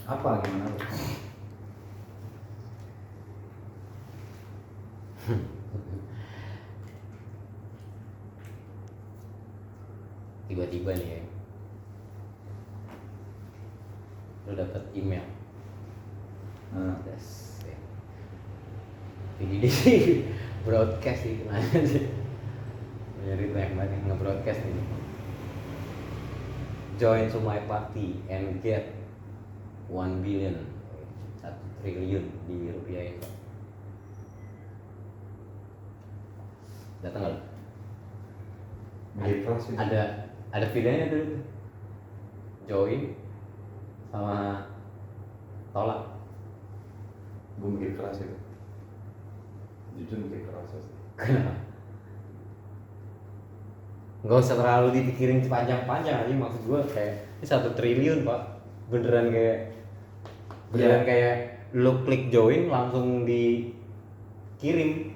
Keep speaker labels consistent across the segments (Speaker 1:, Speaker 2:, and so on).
Speaker 1: Apa gimana lu?
Speaker 2: Tiba-tiba nih ya, lu dapet email. Yes. Ini di broadcast sih kenanya sih. Jadi banyak banget yang nge-broadcast ini. Join to my party and get 1 billion, 1 triliun di rupiahin Pak. Datang nggak? Ada pilihannya dulu. Join sama tolak.
Speaker 1: Gue mikir keras itu. Jujur mikir keras sih.
Speaker 2: Kenapa? Nggak usah terlalu dipikirin panjang-panjang aja, maksud gue kayak ini 1 triliun Pak. Beneran kayak lu klik join langsung dikirim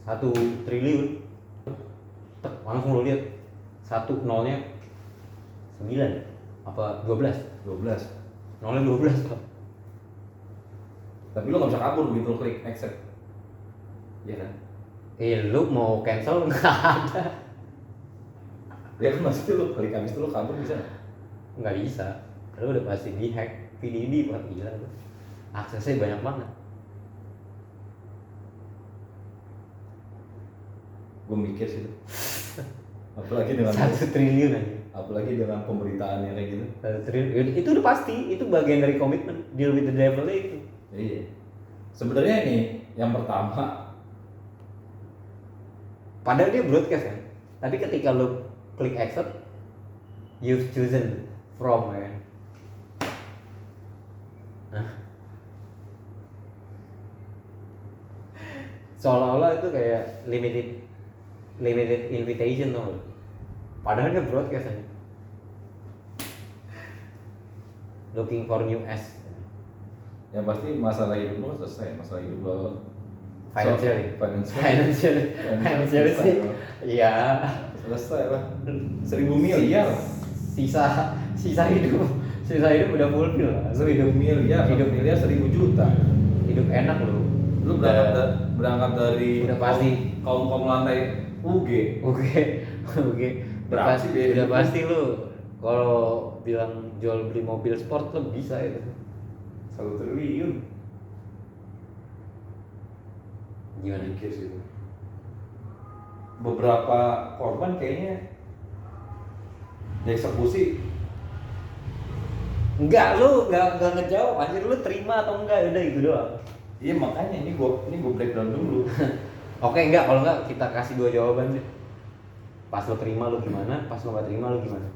Speaker 2: 1 triliun. Tek, langsung lu lihat 1 nolnya 9 apa 12? 0-nya 12 Pak.
Speaker 1: Tapi lo nggak bisa kabur begitu lo klik accept. Iya kan?
Speaker 2: Lu mau cancel nggak ada.
Speaker 1: Ya kan maksudnya lo klik habis itu lo kabur bisa?
Speaker 2: Nggak bisa. Lu udah pasti di-hack. VDD Pak, gila lu. Aksesnya banyak banget.
Speaker 1: Gue mikir sih. Apalagi dengan
Speaker 2: 1 triliun aja.
Speaker 1: apalagi dengan pemberitaan yang kayak gitu.
Speaker 2: 1 triliun itu udah pasti, itu bagian dari komitmen. Deal with the devil itu.
Speaker 1: Iya. Sebenarnya ini yang pertama,
Speaker 2: Padahal dia broadcast kan. Tapi ketika lu klik accept, you've chosen from kan. Nah. Seolah-olah itu kayak limited invitation tuh. Padahal dia broadcast aja. Looking for new S.
Speaker 1: yang pasti masalah hidup lo selesai, masalah hidup lo
Speaker 2: Financially
Speaker 1: selesai
Speaker 2: sih.
Speaker 1: lo.
Speaker 2: Iya.
Speaker 1: Selesai lah. 1.000 miliar.
Speaker 2: Sisa hidup udah fulfill lah. Lu
Speaker 1: 1.000 miliar,
Speaker 2: hidup
Speaker 1: 1 miliar 1.000 juta.
Speaker 2: hidup enak lu.
Speaker 1: Lu berangkat dari
Speaker 2: udah pasti
Speaker 1: kaum lantai UG.
Speaker 2: Oke.
Speaker 1: Berapa sih biaya
Speaker 2: Udah
Speaker 1: hidup lu?
Speaker 2: pasti lu kalau bilang jual beli mobil sport lu bisa itu.
Speaker 1: 1 triliun.
Speaker 2: Gimana?
Speaker 1: Mikir sih itu. Beberapa korban kayaknya dieksekusi.
Speaker 2: Enggak, lu enggak ngejawab, anjir lu terima atau enggak, udah itu doang.
Speaker 1: Iya makanya ini gua breakdown dulu.
Speaker 2: Oke, enggak, kalau enggak kita kasih 2 jawaban deh. Pas lu terima lu gimana, pas lu enggak terima lu gimana?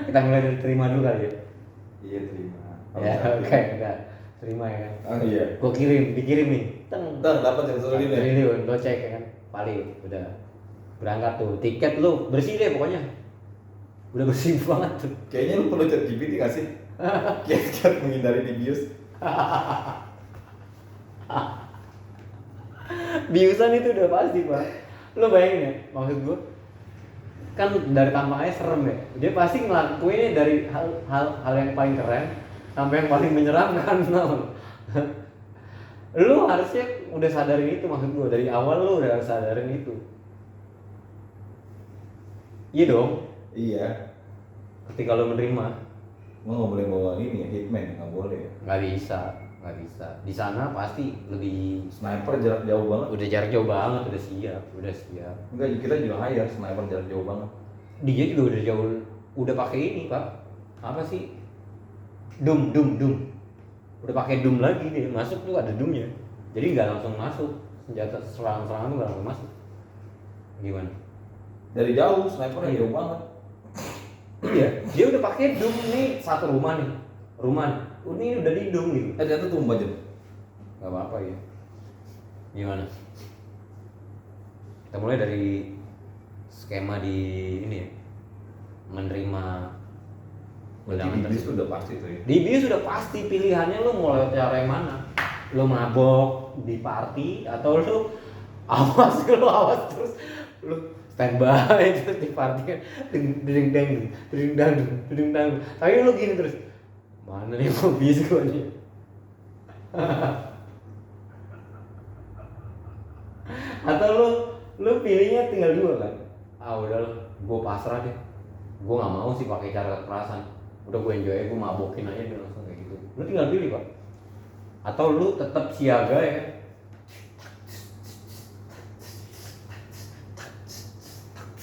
Speaker 2: Kita mulai dari terima dulu kali ya.
Speaker 1: Iya terima.
Speaker 2: Ya, oke, enggak. Terima ya kan.
Speaker 1: Oh iya.
Speaker 2: Gua dikirim nih. Teng.
Speaker 1: Dapat yang 1 triliun ya.
Speaker 2: Triliun, lo cek ya kan. Paling udah berangkat tuh. Tiket lu bersih deh pokoknya. Udah bersih banget tuh.
Speaker 1: Kayaknya lu perlu chat GPT gak sih? Kiat-kiat menghindari dibius.
Speaker 2: Biusan itu udah pasti Pak. Lo bayangin ya, maksud gua kan dari tampangnya serem ya. Dia pasti ngelakuinnya dari hal yang paling keren sampai yang paling menyeramkan. Lu harusnya udah sadarin itu, maksud gua dari awal lu udah sadarin itu. Iya dong.
Speaker 1: Iya.
Speaker 2: Ketika lu menerima,
Speaker 1: Gua nggak boleh bawa ini ya, hitman nggak boleh.
Speaker 2: nggak bisa. Di sana pasti lebih
Speaker 1: Sniper jarak jauh banget.
Speaker 2: udah jarak jauh banget, udah siap.
Speaker 1: Enggak, kita juga hire sniper jarak jauh banget.
Speaker 2: Dia juga udah jauh, udah pakai ini Pak. Apa sih? Doom. Udah pakai Doom lagi dia, masuk tuh ada Doomnya. Jadi nggak langsung masuk, senjata serangan tuh nggak langsung masuk. Gimana?
Speaker 1: Dari jauh, sniper yang jauh banget.
Speaker 2: Iya, dia udah pakai Doom nih, satu rumah nih. Ini udah di Doom gitu.
Speaker 1: Ternyata tuh budget.
Speaker 2: Gak apa-apa ya. Gimana? Kita mulai dari skema di ini ya, menerima undangan
Speaker 1: Di bis
Speaker 2: tersebut.
Speaker 1: udah pasti tuh ya.
Speaker 2: Di bis sudah pasti pilihannya lu mau lewat cara yang mana. Lu mabok di party atau lu awas terus lu standby terus di party kan deng, tapi lu gini terus, mana nih mobil gue nih. Atau lu pilihnya tinggal dua kan, udah lu gue pasrah deh, gue nggak mau sih pakai cara kekerasan, udah gue enjoy aja, gue mabokin aja udah langsung kayak gitu. Lu tinggal pilih pak, atau lu tetap siaga ya,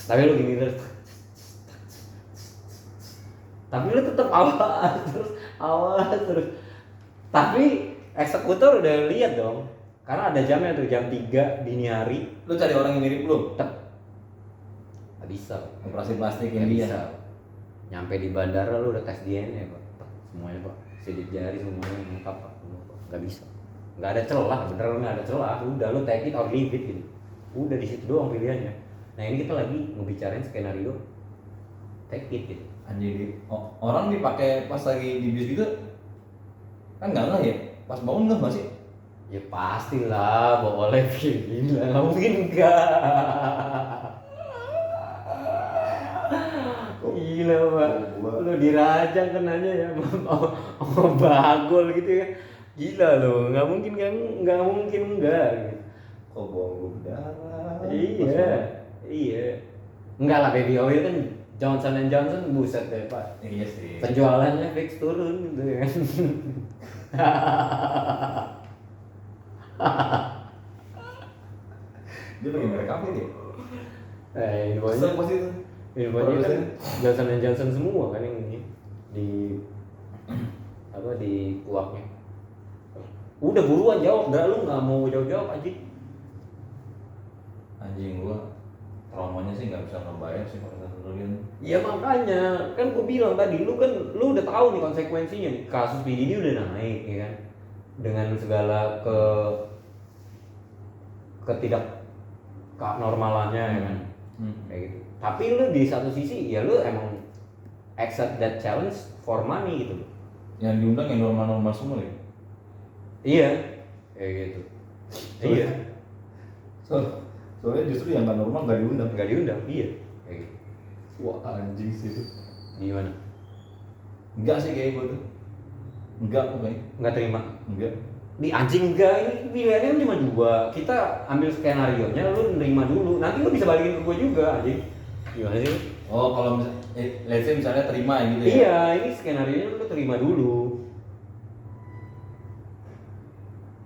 Speaker 2: tapi lu gini terus, tapi lu tetap awas terus, tapi eksekutor udah lihat dong, karena ada jamnya tuh, jam 3 dini hari.
Speaker 1: Lu cari orang yang mirip lu?
Speaker 2: Nggak bisa,
Speaker 1: Operasi plastik
Speaker 2: nggak
Speaker 1: ini
Speaker 2: bisa.
Speaker 1: ya.
Speaker 2: Nyampe di bandara lu udah tes DNA pak, semuanya pak, sidik jari semuanya lengkap pak, semua, Pak. Nggak bisa, nggak ada celah, beneran nggak ada celah. Udah lu take it or leave it gitu, udah di situ doang pilihannya. Nah ini kita lagi ngebicarain skenario take it gitu.
Speaker 1: Anjir, orang dipakai pas lagi di bis gitu kan nggak ya? Pas bangun nggak masih?
Speaker 2: Ya pastilah, boleh gila, nggak mungkin enggak. Gila pak, lu dirajang kenanya ya sama bagol gitu ya. Gila lo, nggak mungkin kan, nggak mungkin enggak gitu.
Speaker 1: Kok buang lu berdarah?
Speaker 2: Iya. Enggak lah, baby oil kan Johnson & Johnson, buset deh pak.
Speaker 1: Iya sih.
Speaker 2: Penjualannya fix turun gitu kan.
Speaker 1: Dia lagi merek apa dia?
Speaker 2: Infonya
Speaker 1: Pasti itu.
Speaker 2: kan Johnson & Johnson semua kan yang ini di apa di kuaknya. Udah buruan jawab, dah lu nggak mau jawab aja.
Speaker 1: Anjing gua traumanya sih nggak bisa ngebayar sih kalau 1 triliun.
Speaker 2: Iya makanya kan gue bilang tadi, lu udah tahu nih konsekuensinya nih, kasus ini udah naik ya kan, dengan segala ketidak normalannya ya kan, kayak gitu. Tapi lu di satu sisi ya lu emang accept that challenge for money gitu loh.
Speaker 1: Yang diundang yang normal-normal semua ya.
Speaker 2: Iya, kayak gitu. Iya.
Speaker 1: Soalnya justru yang nggak normal nggak diundang.
Speaker 2: Nggak diundang, iya. Kayak gitu.
Speaker 1: Wah anjing sih itu.
Speaker 2: Gimana?
Speaker 1: Enggak sih kayak gue tuh. Enggak kok kayaknya.
Speaker 2: Nggak terima?
Speaker 1: Enggak.
Speaker 2: Di anjing enggak, ini pilihannya kan cuma dua. Kita ambil skenario nya, lu nerima dulu. Nanti lu bisa balikin ke gue juga anjing. Gimana sih?
Speaker 1: Oh kalau let's say misalnya terima gitu ya.
Speaker 2: Iya, ini skenario nya lu terima dulu.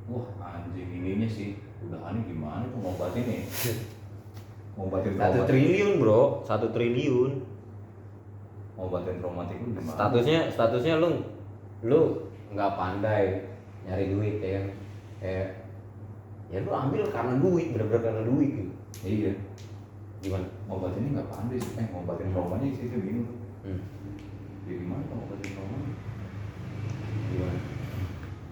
Speaker 1: Wah anjing ininya sih. Udahannya gimana tuh ngobatin nih? Ngobatin
Speaker 2: 1 triliun bro, 1 triliun.
Speaker 1: Ngobatin traumatik lu gimana?
Speaker 2: Statusnya lu nggak pandai nyari duit ya kan, kayak ya lu ambil karena duit, bener-bener karena duit gitu.
Speaker 1: Iya.
Speaker 2: Gimana?
Speaker 1: Ngobatinnya nggak pandai sih. Ngobatin traumanya sih itu bingung. Ya gimana kalau ngobatin traumanya?
Speaker 2: Gimana?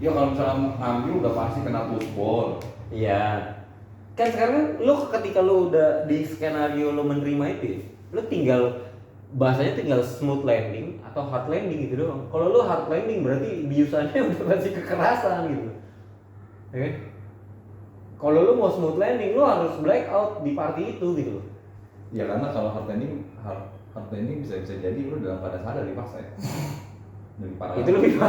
Speaker 1: Ya kalau misalnya ngambil udah pasti kena pushball.
Speaker 2: Iya. Kan sekarang lu ketika lu udah di skenario lu menerima itu, lu tinggal bahasanya tinggal smooth landing atau hard landing gitu doang. Kalau lu hard landing berarti biusannya udah pasti kekerasan gitu. Ya kan? Kalau lu mau smooth landing, lu harus black out di party itu gitu loh.
Speaker 1: Ya karena kalau hard landing bisa jadi lu dalam keadaan sadar dipaksa ya. Lebih parah.
Speaker 2: Itu lebih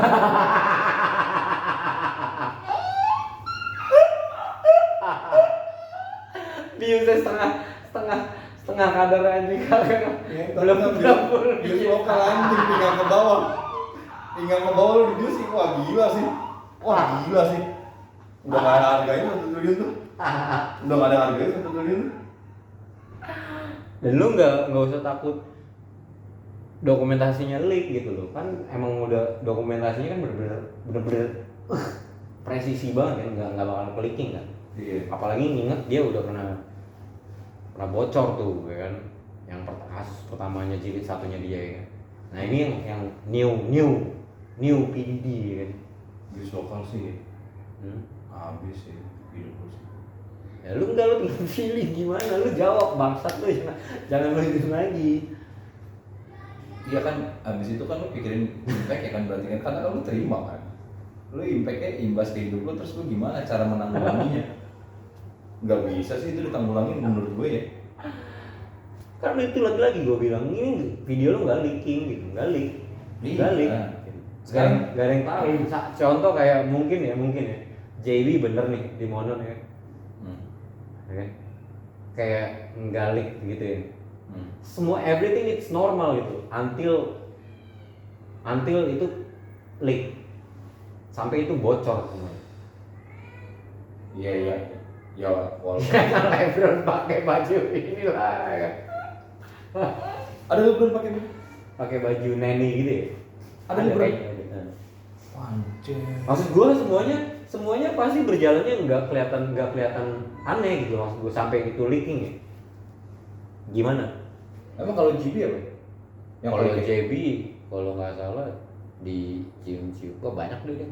Speaker 2: biusnya setengah kadar anjing kagak. Belum
Speaker 1: bius lokal anjing pinggang ke bawah. Pinggang ke bawah lu dibius sih. Wah gila sih. Udah gak ada harganya 1 triliun tuh. Udah gak ada harganya 1 triliun tuh.
Speaker 2: Dan lu nggak usah takut dokumentasinya leak gitu loh, kan emang udah dokumentasinya kan bener-bener presisi banget kan, nggak bakal clicking kan.
Speaker 1: Iya.
Speaker 2: Apalagi inget dia udah pernah bocor tuh ya kan, yang kasus pertamanya jilid satunya dia ya kan. Nah ini yang new PDD ya kan.
Speaker 1: Bius lokal sih. Habis sih hidup lu sih.
Speaker 2: Ya lu tinggal pilih gimana, lu jawab bangsat lu, jangan lu itu lagi.
Speaker 1: Iya kan, abis itu kan lu pikirin impact ya kan, berarti kan karena lu terima kan. Lu impactnya imbas ke hidup lu, terus lu gimana cara menanggulanginya? Nggak bisa sih itu ditanggulangin menurut gue ya.
Speaker 2: Karena itu lagi-lagi gue bilang ini video lo nggak leaking gitu, nggak leak.
Speaker 1: Iya.
Speaker 2: Sekarang nggak ada yang tahu. Contoh kayak mungkin ya JB bener nih di Monon ya. Ya kan? Kayak nggak leak gitu ya. Semua everything it's normal gitu until itu leak sampai itu bocor semua.
Speaker 1: Iya. Ya walaupun
Speaker 2: LeBron pakai baju inilah kan.
Speaker 1: ada LeBron pakai
Speaker 2: Baju neni gitu ya.
Speaker 1: Ada LeBron.
Speaker 2: kayaknya.
Speaker 1: Anjir.
Speaker 2: Maksud gue semuanya pasti berjalannya nggak kelihatan aneh gitu, maksud gue sampai itu leaking ya. Gimana?
Speaker 1: Emang kalau GB apa? Yang
Speaker 2: Kalau
Speaker 1: paling
Speaker 2: JB kalau nggak salah di cium-cium gua banyak deh dia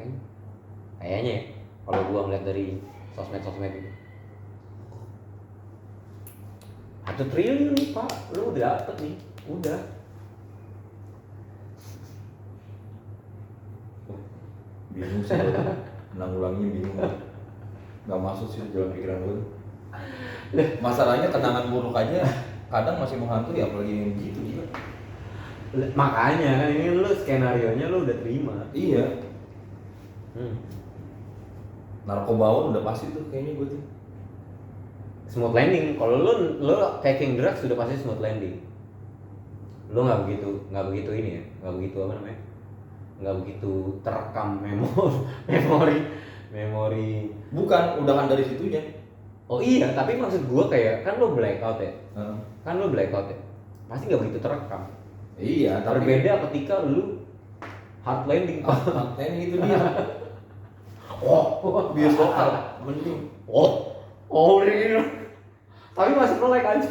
Speaker 2: kayaknya ya, kalau gua ngeliat dari sosmed itu 1 triliun nih pak, lu udah dapet nih, udah.
Speaker 1: bingung sih gua. Menanggulanginya bingung. Nggak masuk sih jalan pikiran gue. Masalahnya kenangan buruk aja kadang masih menghantui, apalagi yang gitu juga.
Speaker 2: Makanya kan ini lu skenario nya lu udah terima.
Speaker 1: Iya. Narkobawan udah pasti tuh kayaknya gue tuh.
Speaker 2: Smooth landing. Kalau lu taking drugs sudah pasti smooth landing. Lu nggak begitu ini ya, nggak begitu apa namanya, nggak begitu terekam memori.
Speaker 1: Bukan, udahan dari situnya.
Speaker 2: Oh iya, tapi maksud gua kayak kan lu blackout ya, pasti nggak begitu terekam.
Speaker 1: Iya, tapi
Speaker 2: Berbeda ketika lu hard landing.
Speaker 1: ini itu dia. Bias lokal, mending.
Speaker 2: Ini. Tapi masih melek aja.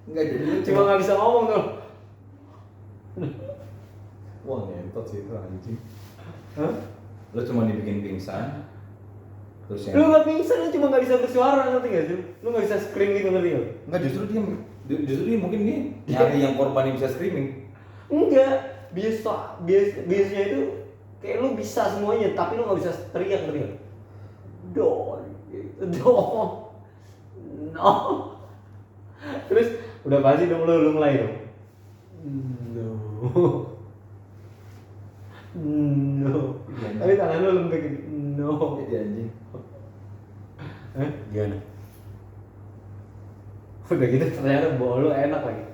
Speaker 1: Enggak jadi lu
Speaker 2: Cuma nggak bisa ngomong tuh.
Speaker 1: Wah ngentot sih itu anjing. Lu cuma dibikin pingsan. Terus
Speaker 2: Lu nggak pingsan, lu cuma nggak bisa bersuara, ngerti nggak sih? Lu nggak bisa scream gitu, ngerti nggak?
Speaker 1: Enggak, justru dia mungkin dia nyari yang korban yang bisa screaming.
Speaker 2: Enggak, biasanya itu kayak lu bisa semuanya, tapi lu nggak bisa teriak, ngerti nggak? No. Terus udah pasti dong lu mulai dong. No. Tapi tangan lu lembek gitu. No.
Speaker 1: Jadi anjing.
Speaker 2: Gimana? Udah gitu ternyata bawa lu enak lagi.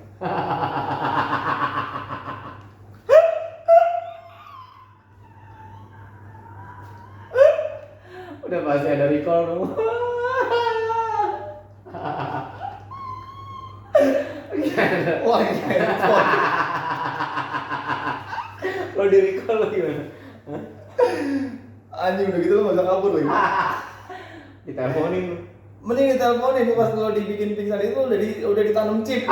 Speaker 2: Udah pasti ada recall dong.
Speaker 1: Wah ngentot.
Speaker 2: Lo di recall lo gimana?
Speaker 1: Anjing udah gitu lu nggak usah kabur lagi.
Speaker 2: Diteleponin lu.
Speaker 1: Mending diteleponin nih pas lo dibikin pingsan itu udah ditanam chip.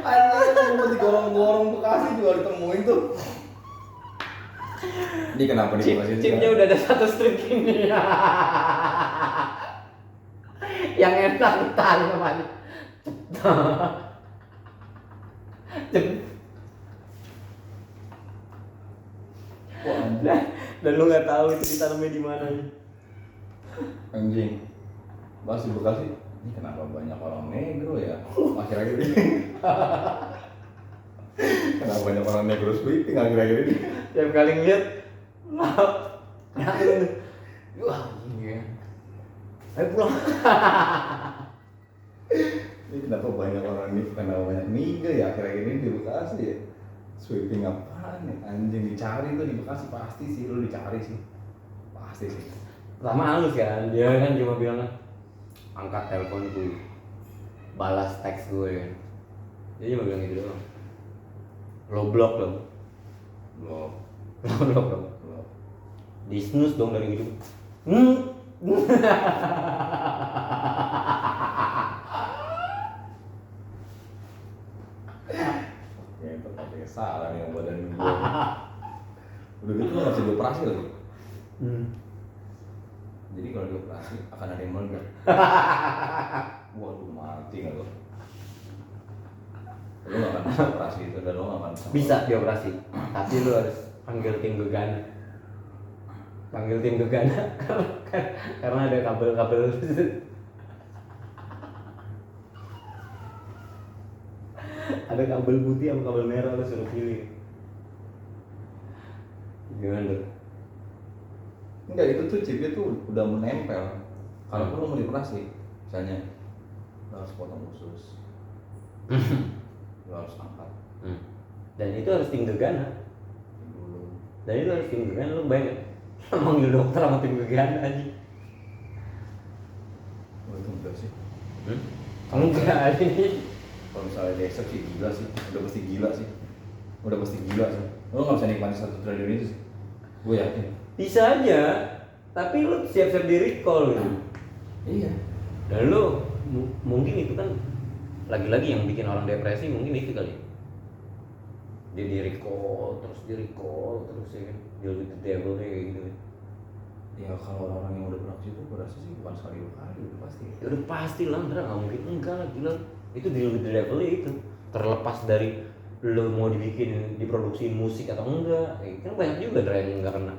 Speaker 1: Anjing mau digorong-gorong Bekasi juga ditemuin tuh. Ini kenapa nih Bekasi?
Speaker 2: Chipnya udah ada 1 strip ini. Yang enak entar namanya. Dan lu nggak tahu itu ditanamnya di mana.
Speaker 1: Anjing. Bahas di Bekasi. Ini kenapa banyak orang negro ya? Akhir-akhir ini. Kenapa banyak orang negro sweeping akhir-akhir ini?
Speaker 2: Tiap kali ngeliat, wah ini ya. Ayo pulang.
Speaker 1: Ini kenapa banyak orang nih? Kenapa banyak niga ya akhir-akhir ini di Bekasi ya? Sweeping apaan nih? Anjing dicari tuh di Bekasi pasti sih, lu dicari sih. Pasti sih.
Speaker 2: Pertama halus kan, dia kan cuma bilang angkat telepon gue, balas teks gue kan. Dia cuma bilang gitu doang. Lo blok dong.
Speaker 1: Blok.
Speaker 2: Di snooze dong dari hidup.
Speaker 1: Ya itu katanya salah nih yang badan gue. Udah gitu lo nggak bisa dioperasi lagi. Jadi kalau dioperasi akan ada yang meledak. Waduh mati nggak lo? Lo nggak akan bisa operasi itu dan lo nggak akan
Speaker 2: Bisa dioperasi, tapi lu harus panggil tim gegana. panggil tim Gegana karena ada kabel-kabel. Ada kabel putih sama kabel merah, lo suruh pilih. Gimana tuh?
Speaker 1: Enggak, itu tuh chipnya tuh udah menempel. Kalau lu mau dioperasi, misalnya lu harus potong usus, lu harus angkat
Speaker 2: Dan itu harus tim Gegana.
Speaker 1: dulu.
Speaker 2: Dan itu harus tim Gegana, lo bayangin manggil dokter sama tim Gegana aja.
Speaker 1: Oh itu enggak sih.
Speaker 2: Enggak ini.
Speaker 1: Kalau misalnya dia sih gila sih, udah pasti gila sih. Lu nggak bisa nikmati 1 triliun itu sih. Gue yakin.
Speaker 2: Bisa aja, tapi lu siap-siap di recall gitu.
Speaker 1: Iya.
Speaker 2: Dan lu mungkin itu kan lagi-lagi yang bikin orang depresi mungkin itu kali. Dia di recall terus ya kan. Deal with the devil kayak gitu.
Speaker 1: Ya kalau orang-orang yang udah pernah ke situ, gue rasa sih bukan sekali 2 kali, udah pasti.
Speaker 2: Ya udah pasti lah, nggak mungkin enggak lah, gila. Itu deal with the devil itu. Terlepas dari lo mau diproduksi musik atau enggak, kan banyak juga yang nggak kena.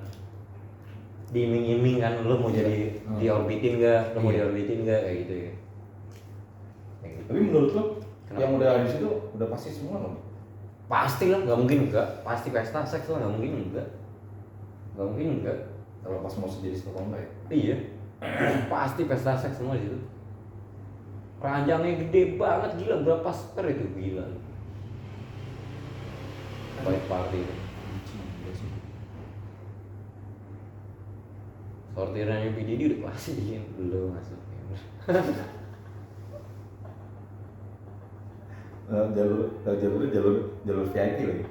Speaker 2: Diiming-iming kan, lo mau jadi diorbitin nggak, lo mau diorbitin nggak, kayak gitu ya. Kayak gitu.
Speaker 1: Tapi menurut lo,
Speaker 2: Kenapa?
Speaker 1: yang udah di situ udah pasti semua loh?
Speaker 2: Pasti lah, nggak mungkin enggak. Pasti pesta seks lah, nggak mungkin enggak. Nggak mungkin enggak.
Speaker 1: Kalau pas mau jadi sekolah enggak ya?
Speaker 2: Iya, pasti pesta seks semua di situ. Keranjangnya gede banget, gila, berapa seter itu, gila. Baik party itu. Sortirannya PDD udah pasti bikin lo masuk.
Speaker 1: jalur VIP lagi.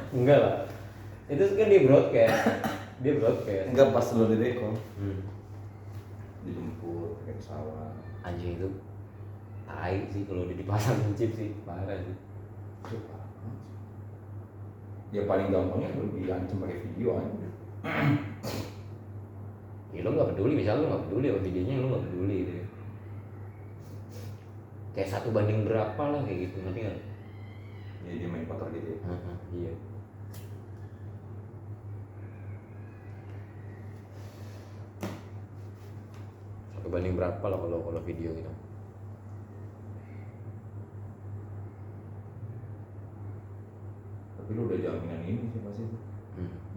Speaker 2: Enggak lah, itu kan dia broadcast.
Speaker 1: Enggak, pas lo di Deko dijemput pakai pesawat.
Speaker 2: Anjing itu tai sih kalau udah dipasang chip sih, parah sih.
Speaker 1: Ya paling gampangnya lo diancam pakai video aja.
Speaker 2: Ya lo nggak peduli, misalnya lo nggak peduli sama videonya, lo nggak peduli gitu ya. Kayak 1 banding berapa lah kayak gitu, nanti nggak?
Speaker 1: Ya dia main kotor gitu ya.
Speaker 2: Iya. Satu banding berapa lah kalau video gitu.
Speaker 1: Tapi lo udah jaminan ini sih pasti tuh.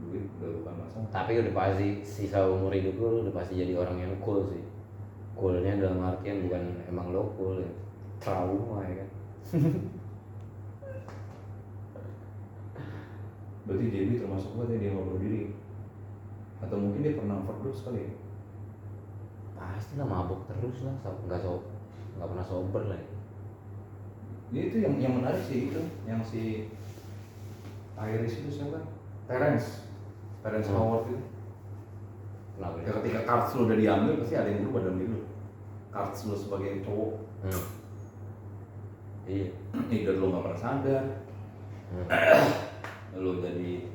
Speaker 1: Duit udah bukan masalah.
Speaker 2: Tapi udah pasti sisa umur hidup lo udah pasti jadi orang yang cool sih. Coolnya dalam artian bukan emang lo cool ya, trauma ya kan.
Speaker 1: Berarti JB termasuk buat dia nggak bunuh diri, atau mungkin dia pernah overdose kali ya?
Speaker 2: Pasti lah mabuk terus lah, nggak pernah sober lah.
Speaker 1: Ya itu yang menarik sih, itu yang si Iris itu siapa? Terence Howard itu.
Speaker 2: Kenapa
Speaker 1: Ya, ketika cards lo udah diambil pasti ada yang berubah dalam diri lo. Cards lo sebagai cowok,
Speaker 2: Iya.
Speaker 1: either lo nggak pernah sadar, lo jadi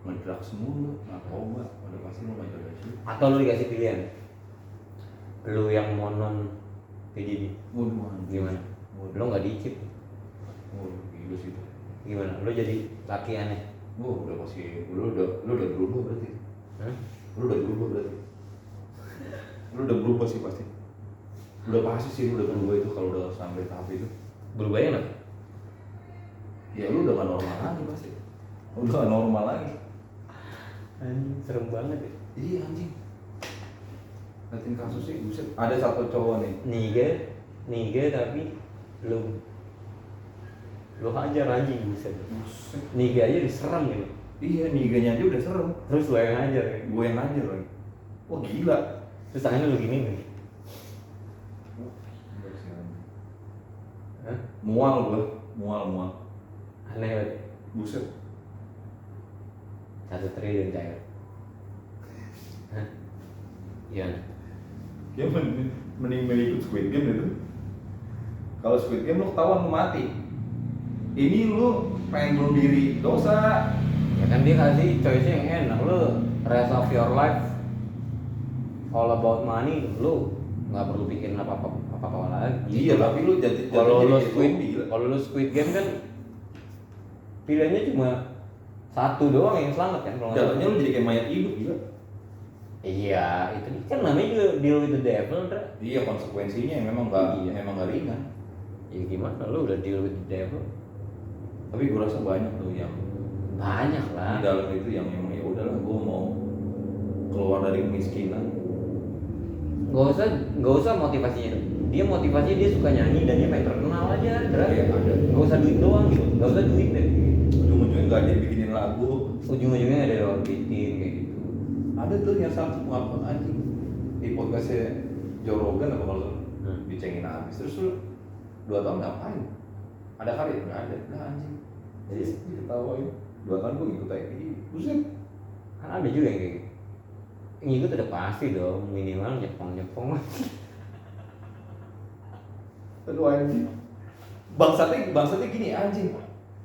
Speaker 1: ngedrugs mulu, narkoba, udah pasti lo nggak jaga sih.
Speaker 2: Atau lu dikasih pilihan, lu yang monon PDD,
Speaker 1: Waduh, anjing.
Speaker 2: gimana? Lu nggak dicip,
Speaker 1: Waduh, gila sih itu.
Speaker 2: gimana? Lu jadi laki aneh.
Speaker 1: Wah, udah pasti lu udah berubah berarti. Lu udah berubah berarti. Lu udah berubah sih pasti. Udah pasti sih lu udah berubah itu kalau udah sampai tahap itu.
Speaker 2: Berubahnya nggak?
Speaker 1: Ya lu udah gak normal lagi pasti. Udah gak normal lagi.
Speaker 2: Anjing, serem banget ya.
Speaker 1: Iya anjing. Liatin kasusnya, buset. Ada satu cowok nih.
Speaker 2: Niga tapi lu hajar anjing, buset.
Speaker 1: Buset.
Speaker 2: Niga aja diserang gitu.
Speaker 1: Iya, niganya aja udah serem.
Speaker 2: Terus lu yang hajar ya.
Speaker 1: Gue yang ngajar lagi. Wah gila.
Speaker 2: Terus tangannya lu gini nih. Hah?
Speaker 1: Mual gue, mual.
Speaker 2: Aneh banget.
Speaker 1: Buset.
Speaker 2: 1 triliun cair. Hah? Iya.
Speaker 1: Ya mending ikut Squid Game itu. Kalau Squid Game lu ketahuan lu mati. Ini lu pengen bunuh diri, dosa.
Speaker 2: Ya kan dia kasih choice yang enak, lu rest of your life all about money, lu nggak perlu pikirin apa lagi.
Speaker 1: Iya, tapi lu jadi
Speaker 2: kalau lu
Speaker 1: zombie, gila.
Speaker 2: Squid Game kan pilihannya cuma satu doang yang selamat kan kalau nggak salah.
Speaker 1: Jatuhnya lu jadi kayak mayat hidup juga.
Speaker 2: Iya, itu kan namanya juga deal with the devil, Ndra.
Speaker 1: Iya, konsekuensinya memang
Speaker 2: Iya.
Speaker 1: nggak ringan.
Speaker 2: Ya gimana, lu udah deal with the devil.
Speaker 1: Tapi gue rasa banyak tuh yang
Speaker 2: Banyak
Speaker 1: di
Speaker 2: lah.
Speaker 1: dalam itu yang ya udahlah, gue mau keluar dari kemiskinan.
Speaker 2: Nggak usah motivasinya. Dia motivasinya dia suka nyanyi dan dia pengen terkenal aja, Ndra.
Speaker 1: Iya, ada.
Speaker 2: Nggak usah duit doang gitu, nggak usah duit deh.
Speaker 1: Ujung-ujungnya nggak jadi bikinin lagu.
Speaker 2: Ujung-ujungnya ada orbitin kayak gitu.
Speaker 1: Ada tuh yang satu pengakuan anjing di podcastnya Joe Rogan apa kalau dicengin habis. Terus lu 2 tahun ngapain? Ada karya? Nggak ada. Nah anjing. Jadi diketawain. 2 tahun gue ngikut aja. Buset.
Speaker 2: Kan ada juga yang kayak gitu. Yang ikut udah pasti dong, minimal nyepong lah.
Speaker 1: Aduh anjing. Bangsatnya gini anjing.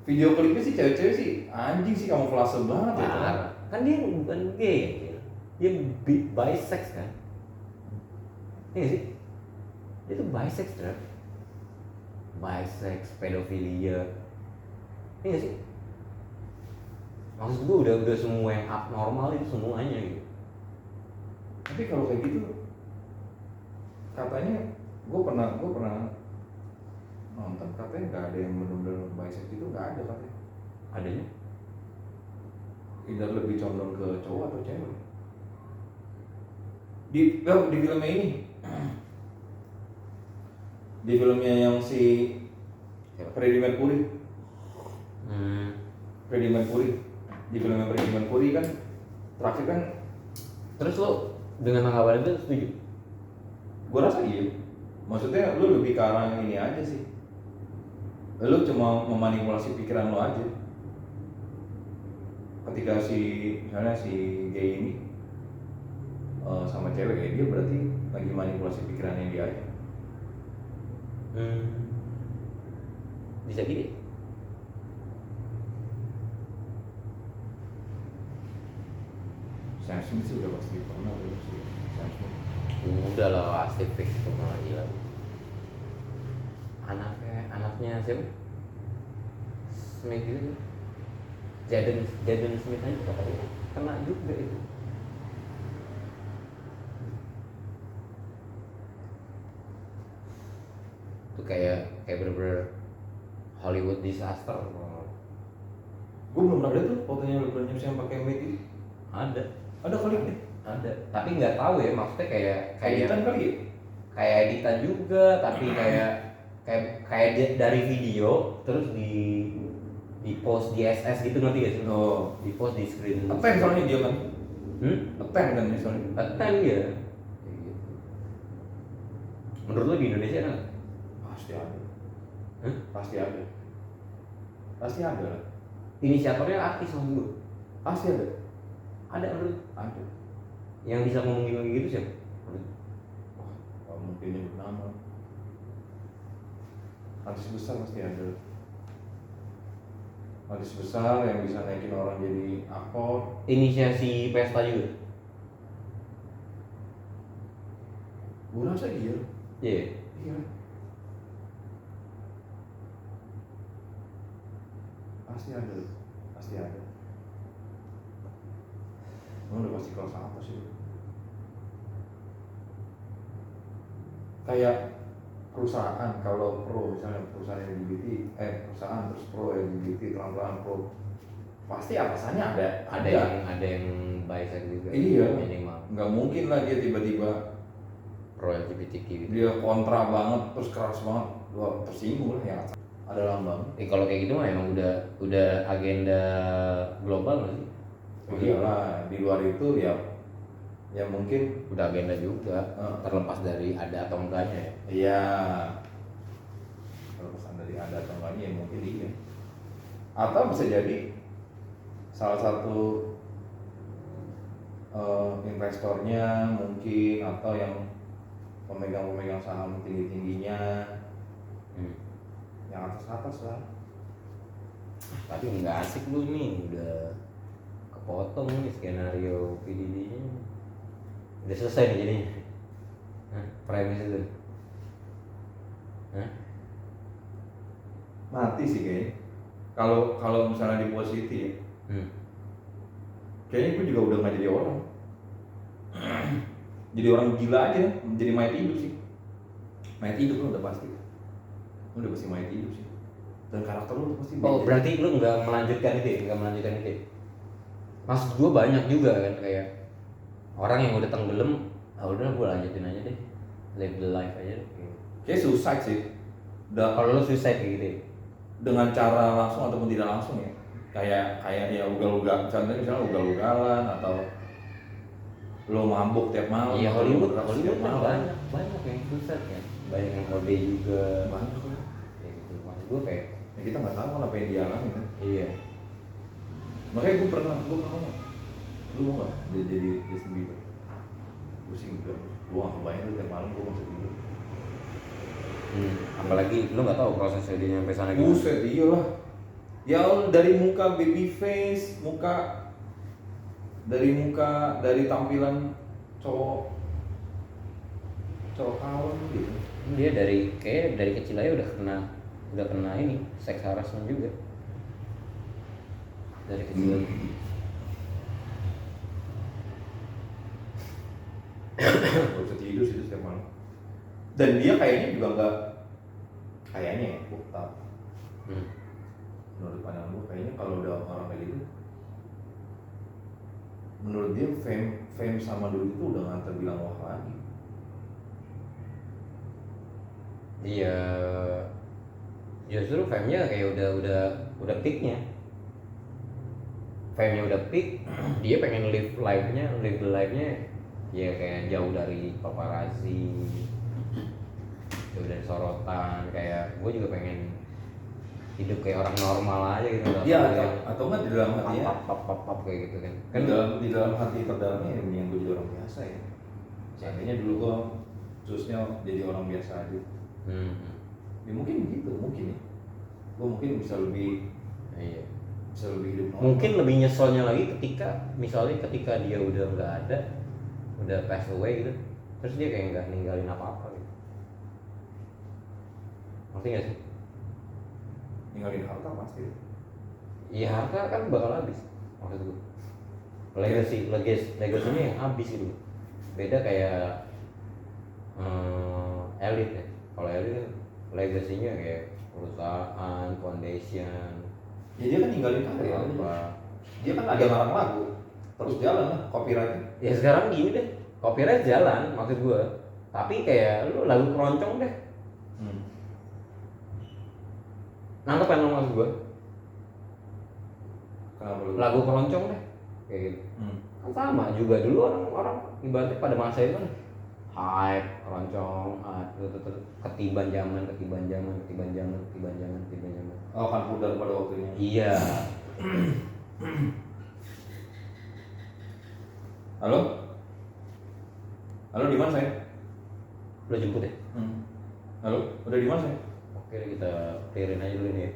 Speaker 1: Video klipnya sih cewek-cewek sih anjing sih, kamuflase banget ya.
Speaker 2: Parah. Kan dia bukan gay ya. Dia bisex kan. Iya nggak sih? Dia tuh bisex, Ndra. Bisex, pedofilia. Iya nggak sih? Maksud gue udah semua yang abnormal itu semuanya gitu.
Speaker 1: Tapi kalau kayak gitu katanya gue pernah nonton, katanya nggak ada yang benar-benar bisex itu, nggak ada katanya.
Speaker 2: Adanya?
Speaker 1: Either lebih condong ke cowok atau cewek. Di filmnya ini, di filmnya yang si Freddie Mercury, Freddie Mercury, di filmnya Freddie Mercury kan terakhir kan.
Speaker 2: Terus lo dengan tanggapan itu setuju?
Speaker 1: Gue rasa iya. Maksudnya lu lebih ke arah yang ini aja sih. Lu cuma memanipulasi pikiran lu aja. Ketika misalnya si gay ini sama cewek ya, dia berarti lagi manipulasi pikirannya dia aja.
Speaker 2: Bisa gitu.
Speaker 1: Sam Smith sih udah pasti pernah belum sih. Sam Smith.
Speaker 2: Udah lah pasti fix pernah gila. Anaknya siapa? Smith itu. Jaden Smith aja katanya kena juga itu. Itu kayak bener-bener Hollywood disaster.
Speaker 1: Gue belum pernah lihat tuh fotonya LeBron James yang pakai maid itu. Ada kali ini.
Speaker 2: Ada. Tapi nggak tahu ya, maksudnya kayak
Speaker 1: Editan kali ya?
Speaker 2: kayak editan juga, tapi kayak dari video terus di post di SS gitu, nanti gak sih?
Speaker 1: Oh,
Speaker 2: Di post di screen.
Speaker 1: apa yang soalnya dia kan? Apa yang kan misalnya?
Speaker 2: Attend ya. Kayak gitu. Menurut lo di Indonesia ada nggak?
Speaker 1: Pasti ada.
Speaker 2: Hah?
Speaker 1: Pasti ada. Pasti ada lah.
Speaker 2: Inisiatornya artis maksud gue.
Speaker 1: Pasti ada.
Speaker 2: Ada menurut?
Speaker 1: Ada.
Speaker 2: Yang bisa ngomongin gitu siapa? Menurut?
Speaker 1: Wah, nggak mungkin nyebut nama. Artis besar pasti ada. Artis besar yang bisa naikin orang jadi aktor.
Speaker 2: Inisiasi pesta juga.
Speaker 1: Gue rasa iya.
Speaker 2: Iya.
Speaker 1: Iya. Pasti ada. Pasti ada. Udah pasti kelas apa sih? Kayak perusahaan, kalau pro misalnya perusahaan LGBT, perusahaan terus pro LGBT, terang-terangan pro, pasti atasannya
Speaker 2: Ada yang bisex juga.
Speaker 1: Iya.
Speaker 2: Minimal.
Speaker 1: Nggak mungkin lah dia tiba-tiba
Speaker 2: Pro LGBTQ gitu.
Speaker 1: dia kontra banget terus keras banget, wah tersinggung lah ya. Ada lambang.
Speaker 2: Kalau kayak gitu mah emang udah agenda global nggak sih?
Speaker 1: Oh iyalah, di luar itu ya mungkin
Speaker 2: Udah agenda juga, terlepas dari ada atau enggaknya ya.
Speaker 1: iya. Kalau pesan dari ada atau enggaknya ya mungkin iya. Atau bisa jadi salah satu investornya mungkin, atau yang pemegang saham tinggi-tingginya, yang atas lah.
Speaker 2: Tapi nggak asik lu nih, udah kepotong nih skenario PDD-nya. Udah selesai nih jadinya. Premis itu.
Speaker 1: Mati sih kayaknya. Kalau misalnya di posisi ya, kayaknya gue juga udah nggak jadi orang. Jadi orang gila aja, jadi mayat hidup sih. Mayat hidup lu udah pasti. Lu udah pasti mayat hidup sih. Dan karakter lu pasti beda.
Speaker 2: Oh berarti lu nggak melanjutkan itu ya? Nggak melanjutkan itu ya? Maksud gue banyak juga kan kayak orang yang udah tenggelam, udah gue lanjutin aja deh, live the life aja deh.
Speaker 1: Kayak suicide sih.
Speaker 2: Kalau lu suicide kayak gitu ya?
Speaker 1: Dengan cara langsung ataupun tidak langsung ya. Kayak ya ugal-ugal, misalnya ugal-ugalan atau lo mabuk tiap malam.
Speaker 2: Iya Hollywood
Speaker 1: tiap
Speaker 2: kan
Speaker 1: malam.
Speaker 2: banyak yang suicide kan, banyak yang OD juga.
Speaker 1: Banyak lah.
Speaker 2: Kayak gitu, maksud gue kayak
Speaker 1: Ya, kita nggak tahu kan apa yang dia alami kan.
Speaker 2: iya.
Speaker 1: Makanya gue pernah nggak? Lu mau nggak jadi Justin Bieber? Gue sih enggak. Gue nggak kebayang tuh tiap malam gue masuk tidur.
Speaker 2: Apalagi lu nggak tahu prosesnya dia nyampe sana gimana.
Speaker 1: Buset, iyalah. Ya dari muka baby face, dari tampilan cowok kawan gitu.
Speaker 2: Dia dari kecil aja udah kena ini seks harassment juga dari kecil.
Speaker 1: Gak bisa tidur sih setiap malam. Dan dia kayaknya juga nggak, kayaknya ya, gue tahu. Menurut pandangan gue kayaknya kalau udah orang kayak gitu, menurut dia fame sama dulu itu udah nggak terbilang wah lagi.
Speaker 2: Iya, justru fame-nya kayak udah peaknya. Fame-nya udah peak, dia pengen live the life-nya ya kayak jauh dari paparazzi, jauh dari sorotan. Kayak gue juga pengen hidup kayak orang normal aja gitu.
Speaker 1: Iya, atau nggak di dalam hatinya
Speaker 2: pap kayak gitu kan.
Speaker 1: Di dalam hati terdalamnya yang gue jadi orang biasa ya. Seandainya dulu gue khususnya jadi orang biasa aja. Ya mungkin gitu, mungkin ya. Gue mungkin bisa lebih hidup normal.
Speaker 2: Mungkin lebih nyeselnya lagi ketika dia udah nggak ada, udah pass away gitu, terus dia kayak nggak ninggalin apa-apa gitu. Ngerti nggak sih?
Speaker 1: Ninggalin harta pasti.
Speaker 2: Iya harta kan bakal habis, maksud gue. Legasinya yang habis gitu. Beda kayak elit ya. Kalau elit kan legasinya kayak perusahaan, foundation.
Speaker 1: Ya dia kan ninggalin karya apa? Dia kan ada ngarang lagu, terus jalan lah copyright.
Speaker 2: Ya sekarang gini deh, copyright jalan maksud gue. Tapi kayak lu lagu keroncong deh. Nangkep kan lo maksud gue? Lagu keroncong deh, kayak gitu. Kan sama juga dulu orang ibaratnya pada masa itu kan hype, keroncong, ketiban zaman.
Speaker 1: Oh kan pudar pada waktunya.
Speaker 2: Iya.
Speaker 1: Halo di mana saya?
Speaker 2: Udah jemput ya?
Speaker 1: Halo, udah di mana saya?
Speaker 2: Oke kita clearin aja dulu nih ya.